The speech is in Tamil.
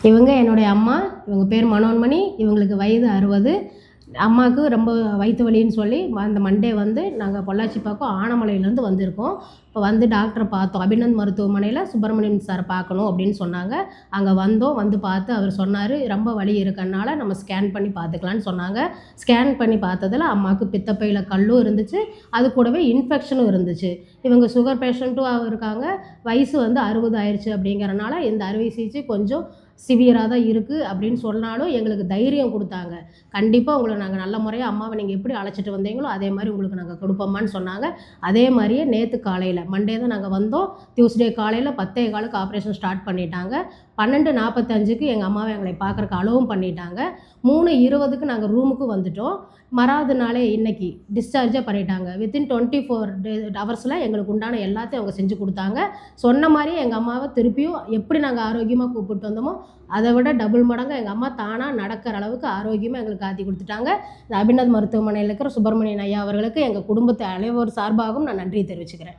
இவங்க என்னுடைய அம்மா. இவங்க பேர் மனோன்மணி. இவங்களுக்கு வயது 60. அம்மாவுக்கு ரொம்ப வயிற்று வலின்னு சொல்லி அந்த மண்டே வந்து நாங்கள் பொள்ளாச்சி பக்கம் ஆனமலையிலேருந்து வந்திருக்கோம். இப்போ வந்து டாக்டரை பார்த்தோம். அபிநந்த் மருத்துவமனையில் சுப்பிரமணியன் சார் பார்க்கணும் அப்படின்னு சொன்னாங்க. அங்கே வந்தோம். வந்து பார்த்து அவர் சொன்னார், ரொம்ப வலி இருக்கறனால நம்ம ஸ்கேன் பண்ணி பார்த்துக்கலான்னு சொன்னாங்க. ஸ்கேன் பண்ணி பார்த்ததில் அம்மாவுக்கு பித்தப்பையில் கல்லும் இருந்துச்சு, அது கூடவே இன்ஃபெக்ஷனும் இருந்துச்சு. இவங்க சுகர் பேஷண்ட்டும் இருக்காங்க. வயசு வந்து 60 ஆயிடுச்சு அப்படிங்கிறனால இந்த அறுவை சிகிச்சை கொஞ்சம் சிவியராக தான் இருக்குது அப்படின்னு சொன்னாலும் எங்களுக்கு தைரியம் கொடுத்தாங்க. கண்டிப்பாக உங்களை நாங்கள் நல்ல முறையாக அம்மாவை நீங்கள் எப்படி அழைச்சிட்டு வந்தீங்களோ அதே மாதிரி உங்களுக்கு நாங்கள் கொடுப்போம்மான்னு சொன்னாங்க. அதே மாதிரியே நேற்று காலையில் மண்டே தான் நாங்கள் வந்தோம். டியூஸ்டே காலையில் 10:15க்கு ஆப்ரேஷன் ஸ்டார்ட் பண்ணிட்டாங்க. 12:45க்கு எங்கள் அம்மாவை எங்களை பார்க்குறக்கு அலோவும் பண்ணிட்டாங்க. 3:20க்கு நாங்கள் ரூமுக்கு வந்துட்டோம். மறாவது நாளே இன்னைக்கு டிஸ்சார்ஜாக பண்ணிட்டாங்க. வித்தின் 24 ஹவர்ஸில் எங்களுக்கு உண்டான எல்லாத்தையும் அவங்க செஞ்சு கொடுத்தாங்க. சொன்ன மாதிரியே எங்கள் அம்மாவை திருப்பியும் எப்படி நாங்கள் ஆரோக்கியமாக கூப்பிட்டு வந்தோமோ அதை விட டபுள் மடங்காக எங்கள் அம்மா தானாக நடக்கிற அளவுக்கு ஆரோக்கியமாக எங்களுக்கு ஆற்றி கொடுத்துட்டாங்க. இந்த அபிநந்த் மருத்துவமனையில் இருக்கிற சுப்பிரமணியன் ஐயா அவர்களுக்கு எங்கள் குடும்பத்தை அனைவர் சார்பாகவும் நான் நன்றி தெரிவிச்சுக்கிறேன்.